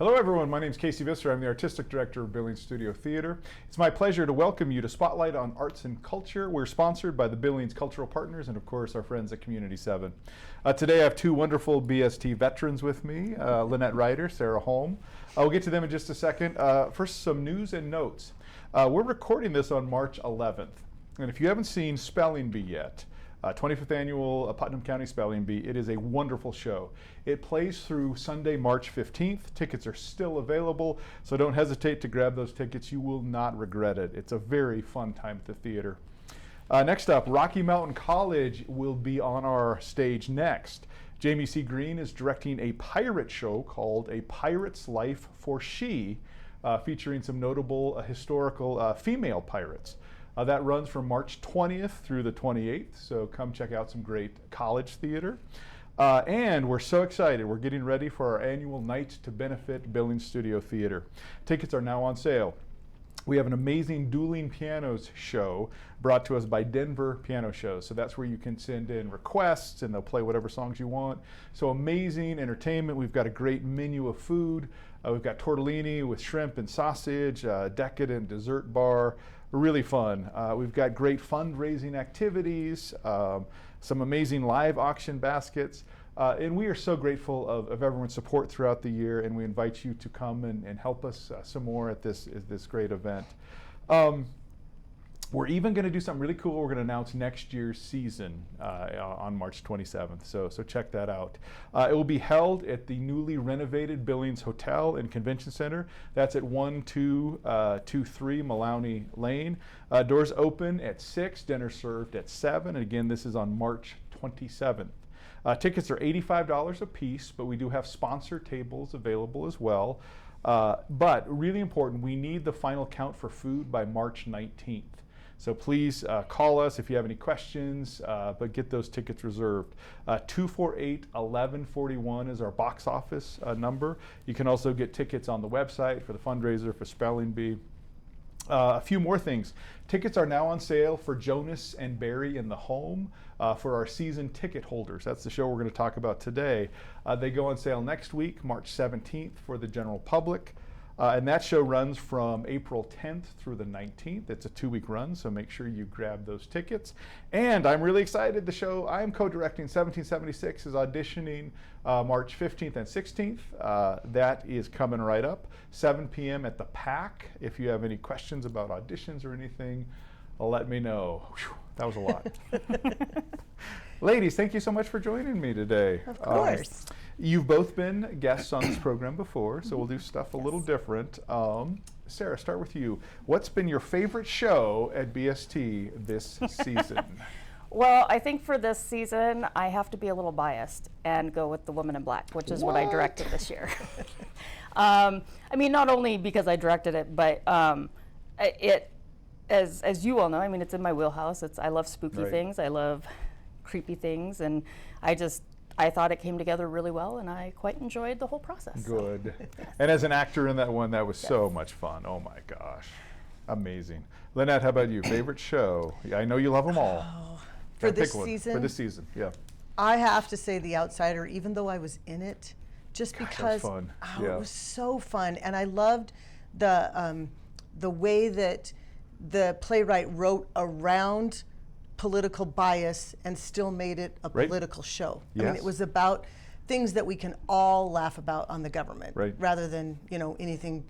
Hello everyone, my name is Casey Visser. I'm the Artistic Director of Billings Studio Theatre. It's my pleasure to welcome you to Spotlight on Arts and Culture. We're sponsored by the Billings Cultural Partners and of course our friends at Community 7. Today I have two wonderful BST veterans with me, Lynette, Ryder, Sarah Holm. We'll get to them in just a second. First, some news and notes. We're recording this on March 11th. And if you haven't seen Spelling Bee yet, 25th Annual Putnam County Spelling Bee. It is a wonderful show. It plays through Sunday, March 15th. Tickets are still available, so don't hesitate to grab those tickets. You will not regret it. It's a very fun time at the theater. Next up, Rocky Mountain College will be on our stage next. Jamie C. Green is directing a pirate show called A Pirate's Life for She, featuring some notable historical female pirates. That runs from March 20th through the 28th, so come check out some great college theater. And we're so excited. We're getting ready for our annual Night to Benefit Billings Studio Theatre. Tickets are now on sale. We have an amazing dueling pianos show brought to us by Denver Piano Shows. So that's where you can send in requests and they'll play whatever songs you want. So amazing entertainment. We've got a great menu of food. We've got tortellini with shrimp and sausage, decadent dessert bar. Really fun. We've got great fundraising activities, some amazing live auction baskets, and we are so grateful of everyone's support throughout the year, and we invite you to come and help us some more at this great event. We're even going to do something really cool. We're going to announce next year's season on March 27th, so check that out. It will be held at the newly renovated Billings Hotel and Convention Center. That's at 1223 Maloney Lane. Doors open at 6, dinner served at 7, and again, this is on March 27th. Tickets are $85 a piece, but we do have sponsor tables available as well. But really important, we need the final count for food by March 19th. So please call us if you have any questions, but get those tickets reserved. 248-1141 is our box office number. You can also get tickets on the website for the fundraiser for Spelling Bee. A few more things. Tickets are now on sale for Jonas and Barry in the Holm for our season ticket holders. That's the show we're going to talk about today. They go on sale next week, March 17th, for the general public. And that show runs from April 10th through the 19th. It's a 2-week run, so make sure you grab those tickets. And I'm really excited. The show I'm co-directing, 1776, is auditioning March 15th and 16th. That is coming right up. 7 p.m. at the PAC. If you have any questions about auditions or anything, let me know. Whew, that was a lot. Ladies, thank you so much for joining me today. Of course. You've both been guests on this program before, so we'll do stuff a little different. Sarah, start with you. What's been your favorite show at BST this season? Well, I think for this season, I have to be a little biased and go with The Woman in Black, which is what I directed this year. I mean, not only because I directed it, but as you all know, I mean, it's in my wheelhouse. I love spooky things. I love creepy things, and I thought it came together really well, and I quite enjoyed the whole process. Good. And as an actor in that one, that was so much fun. Oh my gosh. Amazing. Lynette, how about you? Favorite show? Yeah, I know you love them all. Oh, for this season? For this season, yeah. I have to say The Outsider, even though I was in it, just because that was fun. It was so fun. And I loved the way that the playwright wrote around political bias and still made it a political show. Yes. I mean, it was about things that we can all laugh about on the government, rather than, anything.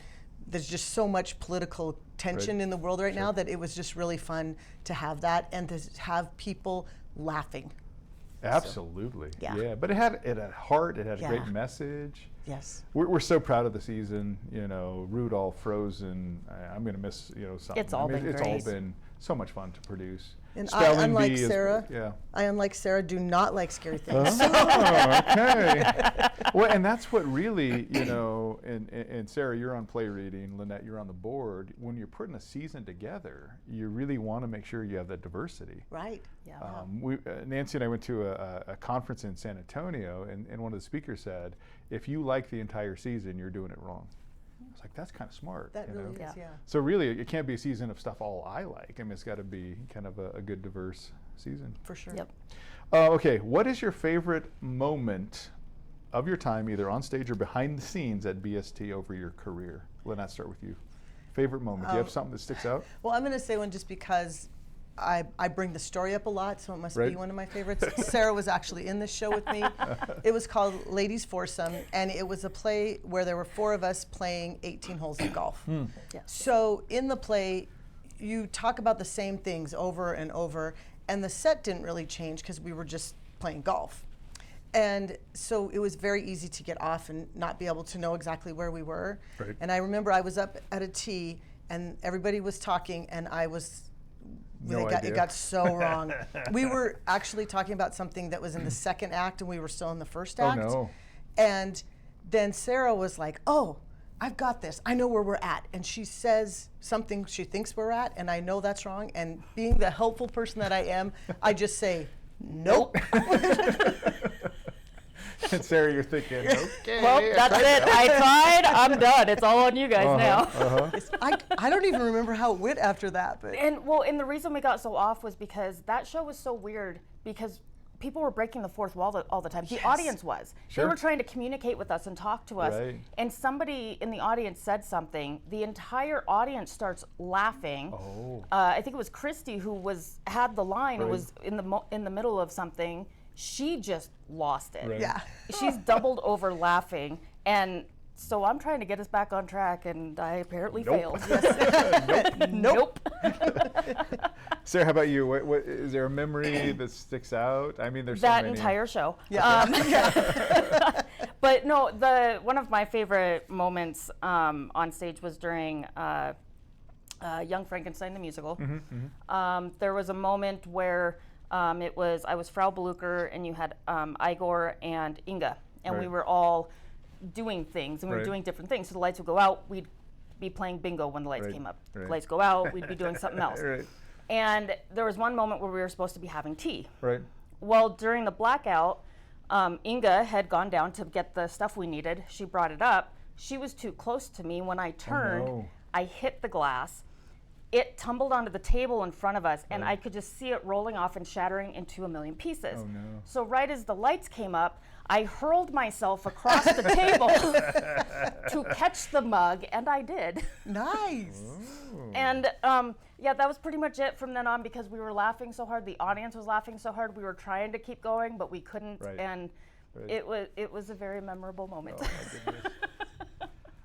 There's just so much political tension in the world right now that it was just really fun to have that and to have people laughing. Absolutely. So, yeah. But it had heart, it had a great message. Yes. We're so proud of the season, Rudolph, Frozen. I'm going to miss, something. It's all been It's great. all been so much fun to produce. And Spelling unlike Bee Sarah, is, do not like scary things. Oh, okay. Well, and that's what really, and Sarah, you're on play reading, Lynette, you're on the board. When you're putting a season together, you really want to make sure you have that diversity. Right. Yeah. Nancy and I went to a conference in San Antonio, and one of the speakers said, if you like the entire season, you're doing it wrong. I was like, that's kind of smart. That really is, yeah. So really, it can't be a season of stuff all I like. I mean, it's got to be kind of a good, diverse season. For sure. Yep. Okay, what is your favorite moment of your time, either on stage or behind the scenes at BST over your career? Lynette, start with you. Favorite moment? Do you have something that sticks out? Well, I'm going to say one just because I bring the story up a lot, so it must be one of my favorites. Sarah was actually in this show with me. It was called Ladies Foursome, and it was a play where there were 4 of us playing 18 holes of golf. Yes. So in the play, you talk about the same things over and over, and the set didn't really change because we were just playing golf. And so it was very easy to get off and not be able to know exactly where we were. Right. And I remember I was up at a tee, and everybody was talking, and I was it got so wrong. We were actually talking about something that was in the second act, and we were still in the first act. Oh, no. And then Sarah was like, "Oh, I've got this. I know where we're at." And she says something she thinks we're at, and I know that's wrong. And being the helpful person that I am, I just say, "Nope." And Sarah, you're thinking, okay. Well, that's it. I tried. I'm done. It's all on you guys now. I don't even remember how it went after that. But And the reason we got so off was because that show was so weird because people were breaking the fourth wall all the time. The audience was. Sure. They were trying to communicate with us and talk to us. Right. And somebody in the audience said something. The entire audience starts laughing. Oh. I think it was Christy who had the line and Right. was in the middle of something. She just lost it. Right. yeah. She's doubled over laughing, and so I'm trying to get us back on track, and I apparently failed. Nope. Sarah, how about you? What is there a memory that sticks out? I mean, there's That so many. entire show. Yeah. But no, one of my favorite moments on stage was during Young Frankenstein the musical. There was a moment where I was Frau Belucher, and you had Igor and Inga, and we were all doing things, and we were doing different things. So the lights would go out, we'd be playing bingo when the lights came up. Right. Lights go out, we'd be doing something else. Right. And there was one moment where we were supposed to be having tea. Right. Well, during the blackout, Inga had gone down to get the stuff we needed. She brought it up. She was too close to me. When I turned, no. I hit the glass. It tumbled onto the table in front of us, and I could just see it rolling off and shattering into a million pieces. Oh, no. So right as the lights came up, I hurled myself across the table to catch the mug, and I did. Nice. And that was pretty much it from then on, because we were laughing so hard. The audience was laughing so hard. We were trying to keep going, but we couldn't. Right. And Right. it was a very memorable moment. Oh, my goodness.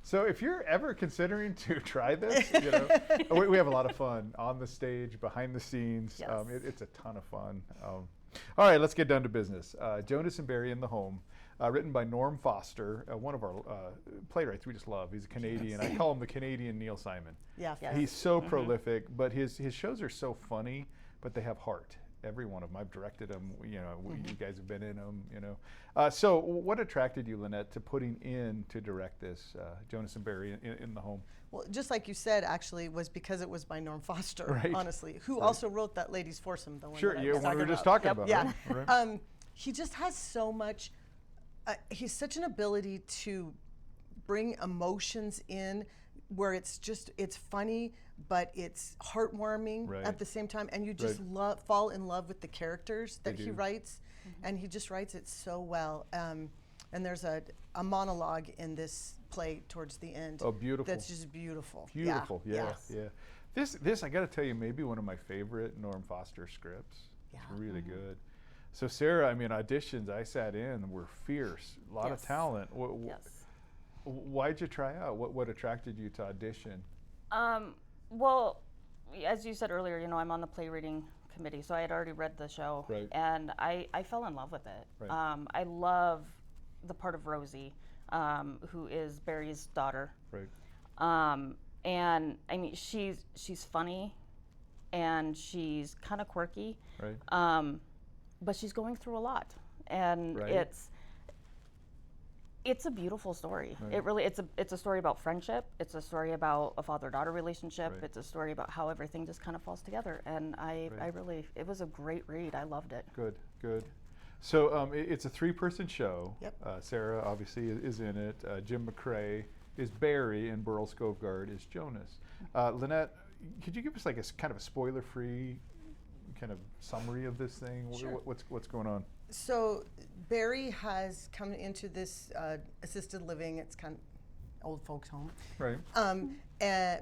So if you're ever considering to try this, we have a lot of fun on the stage, behind the scenes. Yes. It's a ton of fun. All right, let's get down to business. Jonas and Barry in the Home, written by Norm Foster, one of our playwrights we just love. He's a Canadian. I call him the Canadian Neil Simon. Yeah. Yes. He's so prolific, but his shows are so funny, but they have heart. Every one of them. I've directed them. You guys have been in them. So, what attracted you, Lynette, to putting in to direct this Jonas and Barry in the Home? Well, just like you said, actually, was because it was by Norm Foster, Right. honestly, who also wrote that Ladies Foursome, the one Sure, that I yeah, was one we were talking just about. talking about. Yeah. Right? He just has so much. He's such an ability to bring emotions in, where it's funny, but it's heartwarming Right. at the same time, and you just fall in love with the characters that he writes, and he just writes it so well. And there's a monologue in this play towards the end. Oh, beautiful. That's just beautiful. Beautiful, yeah. Yes. Yeah. This I got to tell you, maybe one of my favorite Norm Foster scripts. Yeah. It's really good. So Sarah, I mean, auditions I sat in were fierce, a lot of Yes. talent. Yes. Why'd you try out? What attracted you to audition? Well, as you said earlier, I'm on the play reading committee, so I had already read the show, Right. and I fell in love with it. Right. I love the part of Rosie, who is Barry's daughter. Right. And I mean, she's funny, and she's kind of quirky, Right. but she's going through a lot, and Right. it's a beautiful story. Right. It really, it's a story about friendship. It's a story about a father-daughter relationship. Right. It's a story about how everything just kind of falls together. And I really, it was a great read. I loved it. Good. So it's a 3-person show. Yep. Sarah obviously is in it. Jim McCrae is Barry, and Burl Skovgaard is Jonas. Lynette, could you give us like a kind of a spoiler-free kind of summary of this thing? Sure. What's going on? So Barry has come into this assisted living. It's kind of old folks home. Right.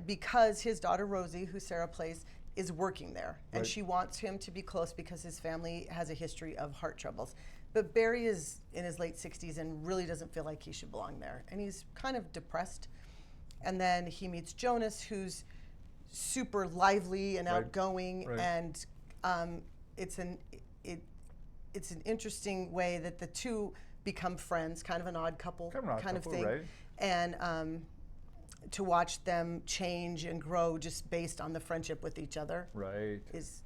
Because his daughter Rosie, who Sarah plays, is working there, and Right. she wants him to be close because his family has a history of heart troubles. But Barry is in his late 60s and really doesn't feel like he should belong there, and he's kind of depressed. And then he meets Jonas, who's super lively and Right. outgoing, Right. and it's an interesting way that the two become friends, kind of an odd couple kind of thing. Right. And to watch them change and grow just based on the friendship with each other Right. that's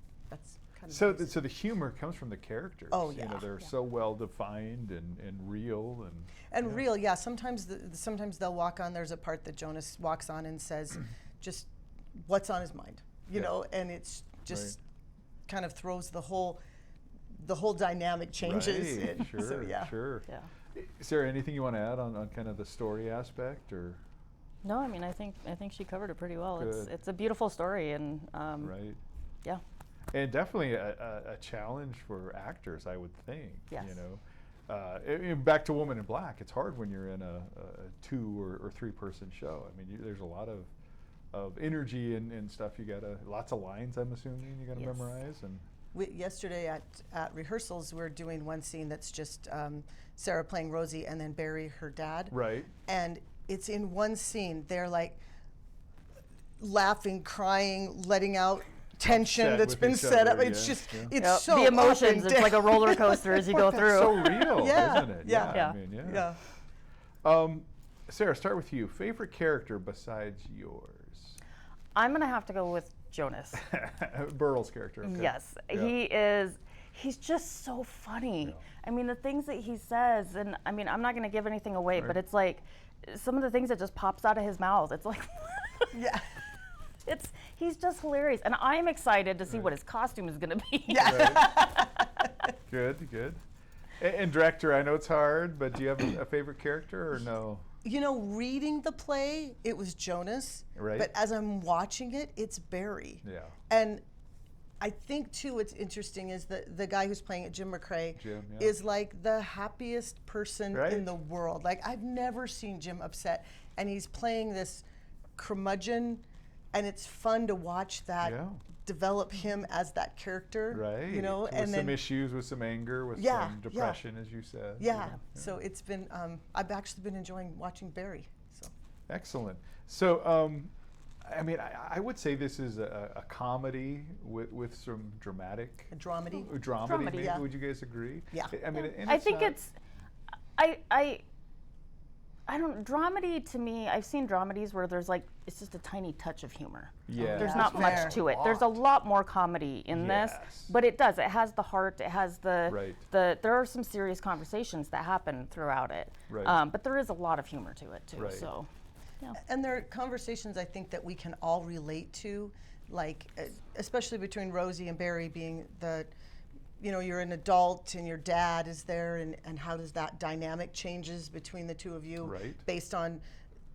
kind of So, amazing. so the humor comes from the characters. Oh, You know, yeah. they're Yeah. so well defined and real And real, yeah. Sometimes sometimes they'll walk on. There's a part that Jonas walks on and says, just what's on his mind, you Yeah. know, and it's just kind of throws the whole dynamic changes. Right. in. Sure. So yeah. Sure. Yeah. Sarah, anything you want to add on kind of the story aspect, or? No, I mean, I think she covered it pretty well. Good. It's a beautiful story, and Right. yeah. And definitely a challenge for actors, I would think. Yes. You know, back to Woman in Black. It's hard when you're in a 2 or 3 person show. I mean, there's a lot of energy and stuff. You gotta lots of lines. I'm assuming you gotta Yes. memorize and. Yesterday at rehearsals, we're doing one scene that's just Sarah playing Rosie and then Barry, her dad. Right. And it's in one scene. They're like laughing, crying, letting out tension Upset that's with been each set up. other, It's yeah, just, yeah. it's Yep. so the up emotions. and It's like a down. roller coaster as you go That's through. so real, Yeah, isn't it? yeah. Yeah. I mean, Sarah, start with you. Favorite character besides yours? I'm gonna have to go with Jonas. Burrell's character. Okay. Yes, Yeah. he's just so funny. Yeah. I mean, the things that he says, and I mean, I'm not going to give anything away, Right. but it's like some of the things that just pops out of his mouth. It's like, Yeah. he's just hilarious, and I'm excited to see Right. what his costume is going to be. Yeah. Right. Good. And director, I know it's hard, but do you have a favorite character or no? You know, reading the play, it was Jonas. Right. But as I'm watching it, it's Barry. Yeah. And I think too, what's interesting is that the guy who's playing it, Jim McCrae, Jim, yeah. is like the happiest person Right. in the world. Like I've never seen Jim upset, and he's playing this curmudgeon, and it's fun to watch that Yeah. develop him as that character. Right. You know, with and some then issues, with some anger, with Yeah, some yeah. depression, as you said. yeah. So it's been. I've actually been enjoying watching Barry. So. Excellent. So, I mean, I would say this is a comedy with some dramatic. A dramedy. Dramedy, maybe. yeah. Would you guys agree? Yeah. I mean, and I think not- it's, I don't, dramedy to me, I've seen dramedies where there's like, it's just a tiny touch of humor. Yeah. There's Yeah, not fair. much to it. There's a lot more comedy in this, Yes. but it does. It has the heart. It has Right. there are some serious conversations that happen throughout it. Right. But there is a lot of humor to it too. Right. So, yeah. And there are conversations I think that we can all relate to, like especially between Rosie and Barry being you're an adult and your dad is there, and how does that dynamic changes between the two of you Right. based on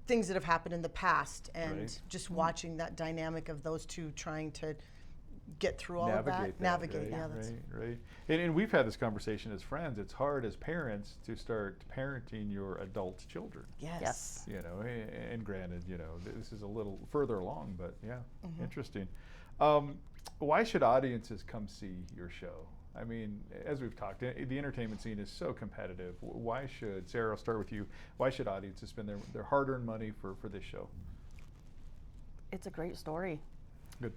things that have happened in the past, and Right. just watching that dynamic of those two trying to get through all of that. Navigate, Yeah, that's right. And we've had this conversation as friends. It's hard as parents to start parenting your adult children. Yes. You know, and granted, you know, this is a little further along, but yeah, Mm-hmm. interesting. Why should audiences come see your show? I mean, as we've talked, the entertainment scene is so competitive. Why should, Sarah, I'll start with you. Why should audiences spend their hard-earned money for this show? It's a great story. Good.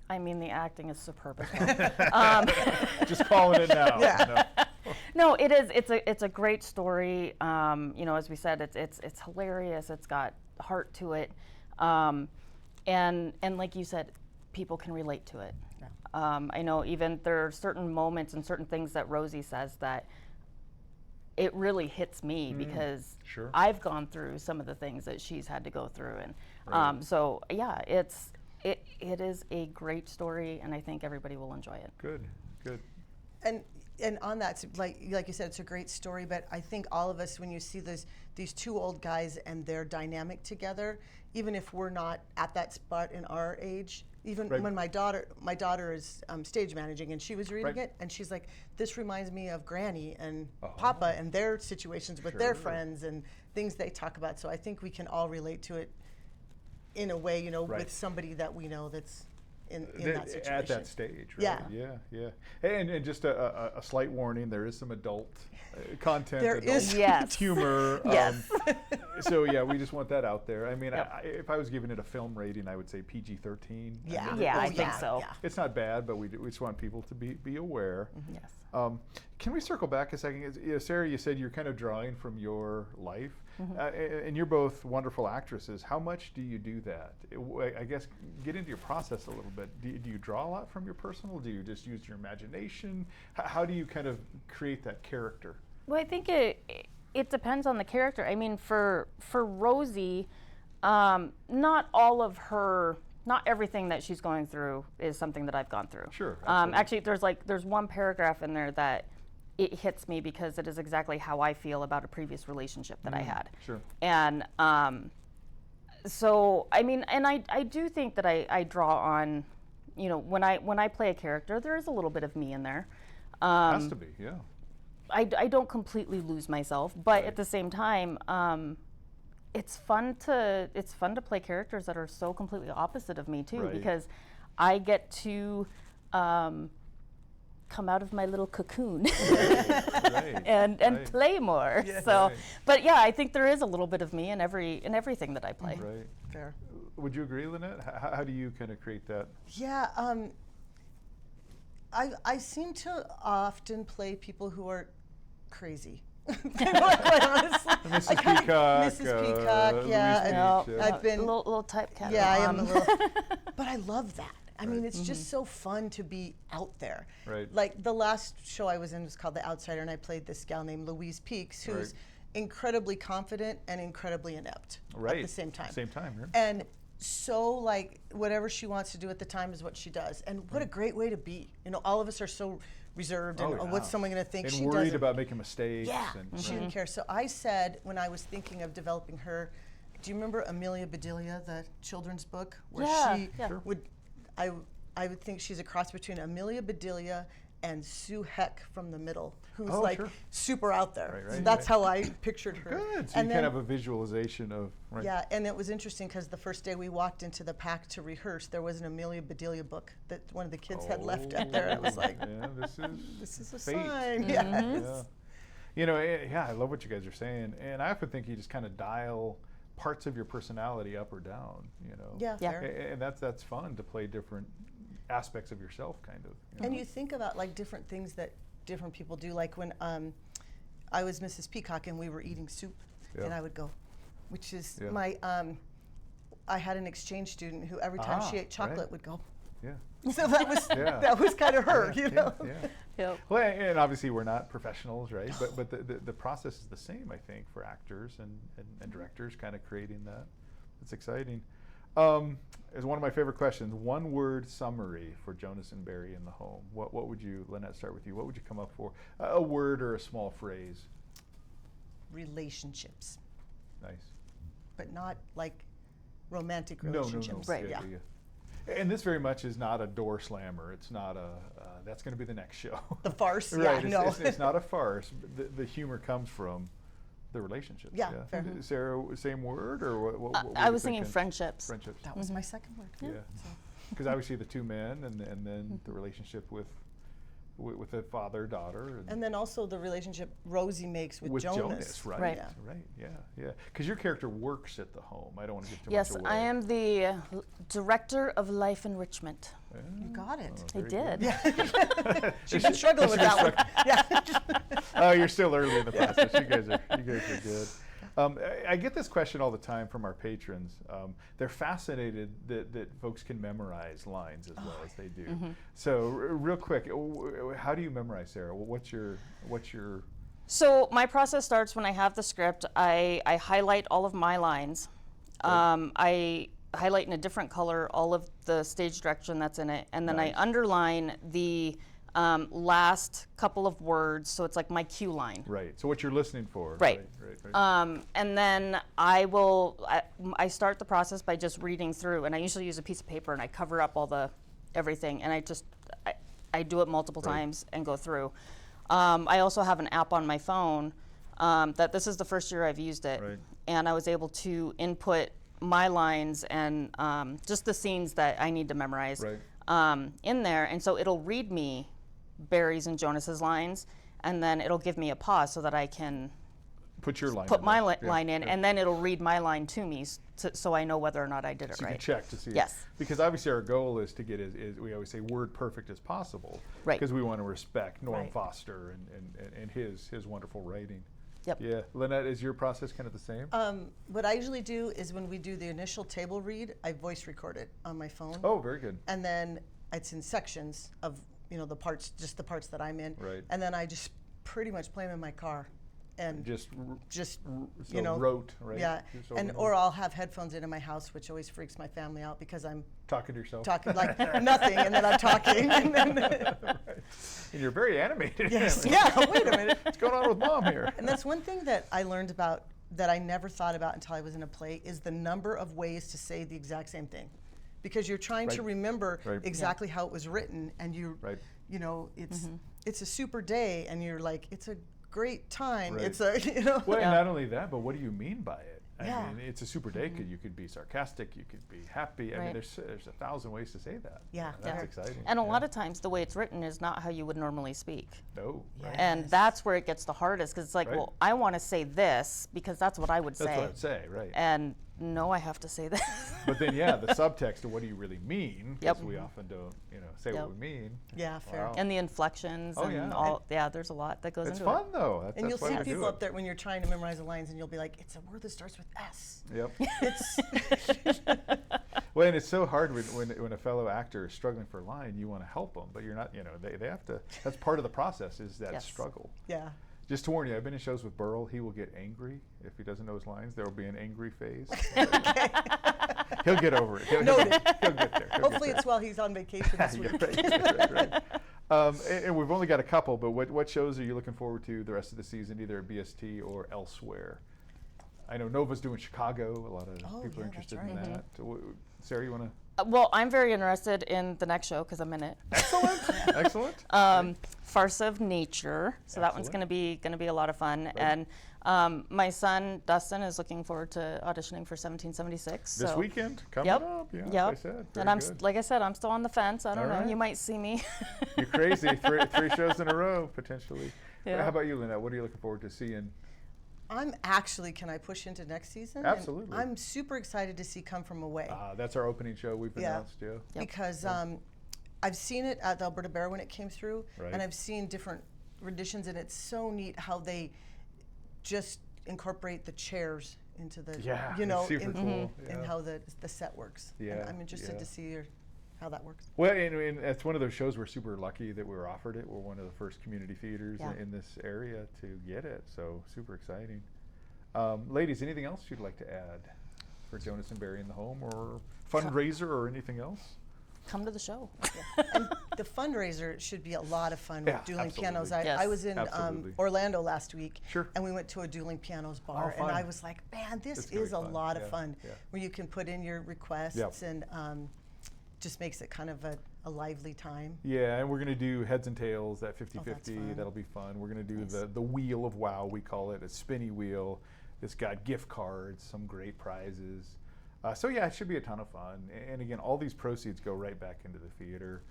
I mean, the acting is superb as well. Just calling it now. Yeah. No, it is. It's a great story. You know, as we said, it's hilarious. It's got heart to it, and like you said, people can relate to it. Yeah. I know even there are certain moments and certain things that Rosie says that it really hits me because Sure. I've gone through some of the things that she's had to go through, and Right. so yeah, it is a great story, and I think everybody will enjoy it. Good. And on that, like you said, it's a great story. But I think all of us, when you see these two old guys and their dynamic together, even if we're not at that spot in our age, Even Right. when my daughter is stage managing, and she was reading Right. it, and she's like, "This reminds me of Granny and Papa and their situations with their Sure. friends and things they talk about." So I think we can all relate to it in a way, Right. with somebody that we know that's in Th- that situation. At that stage, right? Yeah. Yeah. And just a slight warning: there is some adult content, There adult is. Yes. humor. Yes. So yeah, we just want that out there. I mean, Yep. if I was giving it a film rating, I would say PG-13. Yeah. I mean, Yeah, I it's think not- so. Yeah. It's not bad, but we just want people to be aware. Yes. Can we circle back a second? Sarah, you said you're kind of drawing from your life, Mm-hmm. and you're both wonderful actresses. How much do you do that? I guess get into your process a little bit. Do you draw a lot from your personal? Do you just use your imagination? How do you kind of create that character? Well, I think it depends on the character. I mean, for Rosie, not everything that she's going through is something that I've gone through. Sure, absolutely. Actually, there's one paragraph in there that it hits me because it is exactly how I feel about a previous relationship that I had. Sure. And so, I mean, and I do think that I draw on, when I play a character, there is a little bit of me in there. Has to be, yeah. I don't completely lose myself, but Right. at the same time, it's fun to play characters that are so completely opposite of me too, Right. because I get to come out of my little cocoon Right. and Right. play more. Yeah. So, Right. but yeah, I think there is a little bit of me in everything that I play. Right. Fair. Would you agree, Lynette? How do you kind of create that? Yeah, I seem to often play people who are crazy. Quite honestly. Mrs. I kinda- Peacock. Mrs. Peacock, yeah. Louise No, Peach, I've been- a little typecast. Yeah, I am a little. But I love that. I mean, Right. it's just so fun to be out there. Right. Like the last show I was in was called The Outsider, and I played this gal named Louise Peaks, who's Right. incredibly confident and incredibly inept Right. at the same time. Same time, right? And so, like, whatever she wants to do at the time is what she does. And what a great way to be. All of us are so reserved and Oh, what's yeah. someone going to think? And She worried doesn't. about making mistakes. Yeah, And, she didn't care. So I said, when I was thinking of developing her, do you remember Amelia Bedelia, the children's book, where Yeah, she yeah. Sure. I would think she's a cross between Amelia Bedelia and Sue Heck from The Middle, who's Oh, like sure. super out there. Right, So right, that's right. how I pictured her. Good. So And you then- kind of have a visualization of. Right. Yeah, and it was interesting because the first day we walked into the PAC to rehearse, there was an Amelia Bedelia book that one of the kids had left out there. It was like, Yeah, this is a fate. sign. Yeah. Yeah, I love what you guys are saying, and I often think you just kind of dial parts of your personality up or down. Yeah, Yeah. fair. And that's fun to play different aspects of yourself, kind of. And you think about like different things that different people do. Like when I was Mrs. Peacock and we were eating soup, Yeah. and I would go, which is Yeah. my. I had an exchange student who every time she ate chocolate right. would go. Yeah. So that was Yeah. that was kind of her, Yeah, you know. Yeah. Yep. Well, and obviously we're not professionals, right? But the process is the same, I think, for actors and directors, kind of creating that. It's exciting. Is one of my favorite questions. One word summary for Jonas and Barry in the Home. What would you, Lynette, start with you? What would you come up for? A word or a small phrase? Relationships, Nice. but not like romantic No. relationships. Right. Yeah. And this very much is not a door slammer. It's not a, that's going to be the next show. The farce. Right, Yeah. No. it's not a farce. The humor comes from the relationship. Yeah, fair. Sarah, same word, or what were I you was thinking thinking? friendships. Friendships. That was my second word. Yeah. Because obviously the two men, and then the relationship with the father daughter, And then also the relationship Rosie makes with Jonas. right? Right. Yeah. Because your character works at the home. I don't want to give too Yes, much away. I am the director of life enrichment. You got it. Oh, I very did. good. Yeah. She's been struggling with that one. Yeah. Oh, you're still early in the process. You guys are good. I get this question all the time from our patrons. They're fascinated that folks can memorize lines as well as they do. So, real quick, how do you memorize, Sarah? What's your? So my process starts when I have the script. I highlight all of my lines. I highlight in a different color all of the stage direction that's in it, and then Nice. I underline the last couple of words, so it's like my cue line. Right. So what you're listening for. Right. Right. And then I start the process by just reading through, and I usually use a piece of paper and I cover up all everything, and I do it multiple times and go through. I also have an app on my phone that this is the first year I've used it, and I was able to input my lines and just the scenes that I need to memorize in there, and so it'll read me Barry's and Jonas's lines, and then it'll give me a pause so that I can put your line my line in, and then it'll read my line to me so I know whether or not I did it so right. You can check to see. Yes. Because obviously our goal is to get as we always say, word perfect as possible. Right. Because we want to respect Norm Foster and his wonderful writing. Yep. Yeah. Lynette, is your process kind of the same? What I usually do is when we do the initial table read, I voice record it on my phone. Oh, very good. And then it's in sections of the parts, just the parts that I'm in. Right. And then I just pretty much play them in my car, and just wrote, right? Yeah. Or I'll have headphones in my house, which always freaks my family out because I'm talking to yourself. Talking like nothing, and then I'm talking. And then right. And you're very animated. Yes. Yeah. Wait a minute. What's going on with Mom here? And that's one thing that I learned about that I never thought about until I was in a play is the number of ways to say the exact same thing, because you're trying to remember exactly how it was written, and it's a super day, and you're like, it's a great time. It's a Well, and not only that, but what do you mean by it? I mean, it's a super day. You could be sarcastic. You could be happy. I mean, there's 1,000 ways to say that. Yeah, that's exciting. And a lot of times, the way it's written is not how you would normally speak. No. Yes. And that's where it gets the hardest, because it's like, well, I want to say this because that's what I would say. That's what I'd say, right? And no, I have to say this. But then, the subtext of what do you really mean? Because we often don't, say what we mean. Yeah, fair. And the inflections and all. Yeah, there's a lot that goes into it. It's fun though. And you'll see people up there when you're trying to memorize the lines, and you'll be like, it's a word that starts with S. Yep. It's Well, and it's so hard when a fellow actor is struggling for a line, you want to help them, but you're not. They have to. That's part of the process. Is that struggle. Yeah. Just to warn you, I've been in shows with Burl. He will get angry if he doesn't know his lines. There will be an angry phase. He'll get over it. He'll get there. Hopefully it's while he's on vacation this week. Right. And we've only got a couple, but what shows are you looking forward to the rest of the season, either at BST or elsewhere? I know Nova's doing Chicago. A lot of people are interested in that. Sarah, you want to? Well, I'm very interested in the next show because I'm in it. Excellent. Excellent. Farce of Nature. So that one's going to be a lot of fun. Right. And my son Dustin is looking forward to auditioning for 1776. This weekend coming up. Yeah, as I said. And like I said, I'm still on the fence. I don't know. You might see me. You're crazy. Three shows in a row potentially. Yeah. How about you, Lynette? What are you looking forward to seeing? I'm actually, can I push into next season? Absolutely. I'm super excited to see Come From Away. That's our opening show we've announced, Because I've seen it at the Alberta Bear when it came through, and I've seen different renditions, and it's so neat how they just incorporate the chairs into the, super cool. And how the set works. Yeah. And I'm interested to see how that works. Well, and it's one of those shows we're super lucky that we were offered it. We're one of the first community theaters in this area to get it, so super exciting. Ladies, anything else you'd like to add for Jonas and Barry in the Holm, or fundraiser, or anything else? Come to the show. And the fundraiser should be a lot of fun with dueling pianos. I was in Orlando last week, and we went to a dueling pianos bar, and I was like, man, this is a lot of fun, where you can put in your requests and just makes it kind of a lively time. Yeah, and we're going to do heads and tails, that 50-50. That'll be fun. We're going to do the wheel of wow, we call it, a spinny wheel. It's got gift cards, some great prizes. So yeah, it should be a ton of fun. And again, all these proceeds go right back into the theater.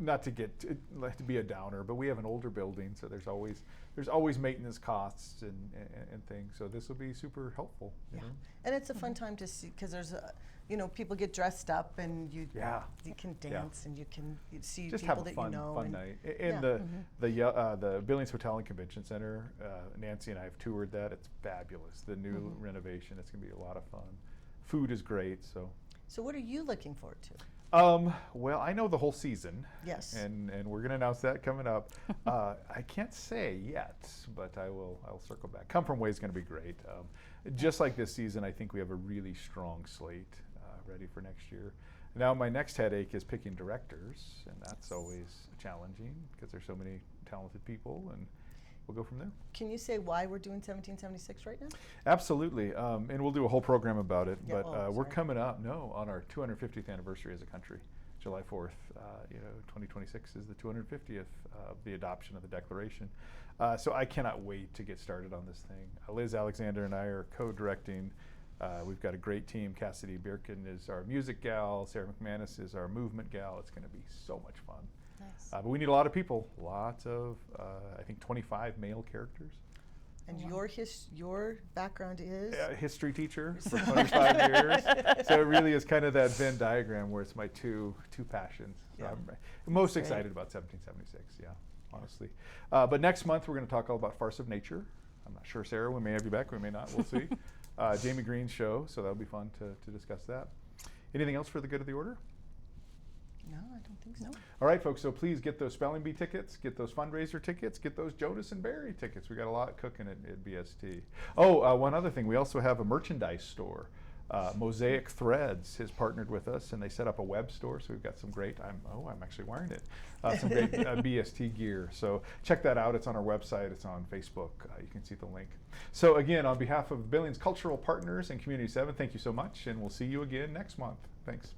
Not to get to be a downer, but we have an older building, so there's always maintenance costs and things. So this will be super helpful. You know? And it's a fun time to see, because there's people get dressed up, and you can dance, and you can see just people have a that fun, you know. Fun night. And the Billings Hotel and Convention Center, Nancy and I have toured that. It's fabulous. The new renovation. It's going to be a lot of fun. Food is great. So what are you looking forward to? Well, I know the whole season. Yes. And we're going to announce that coming up. I can't say yet, but I'll circle back. Come From Way is going to be great. Just like this season, I think we have a really strong slate ready for next year. Now my next headache is picking directors, and that's always challenging because there's so many talented people, and we'll go from there. Can you say why we're doing 1776 right now? Absolutely, and we'll do a whole program about it, Yeah, but we're coming up, on our 250th anniversary as a country. July 4th, 2026 is the 250th of the adoption of the Declaration. So I cannot wait to get started on this thing. Liz Alexander and I are co-directing. We've got a great team. Cassidy Birkin is our music gal. Sarah McManus is our movement gal. It's going to be so much fun. Nice. But we need a lot of people. Lots of, I think, 25 male characters. And your background is? History teacher for 25 years. So it really is kind of that Venn diagram where it's my two passions. So Yeah. I'm most excited about 1776, yeah, honestly. But next month we're going to talk all about Farce of Nature. I'm not sure, Sarah, we may have you back, we may not, we'll see. Jamie Green's show, so that'll be fun to discuss that. Anything else for the good of the order? No, I don't think so. All right, folks, so please get those spelling bee tickets, get those fundraiser tickets, get those Jonas and Barry tickets. We got a lot cooking at BST. Oh, one other thing, we also have a merchandise store. Mosaic Threads has partnered with us, and they set up a web store, so we've got some great, I'm actually wearing it, some great BST gear. So check that out. It's on our website. It's on Facebook. You can see the link. So again, on behalf of Billings Cultural Partners and Community 7, thank you so much, and we'll see you again next month. Thanks.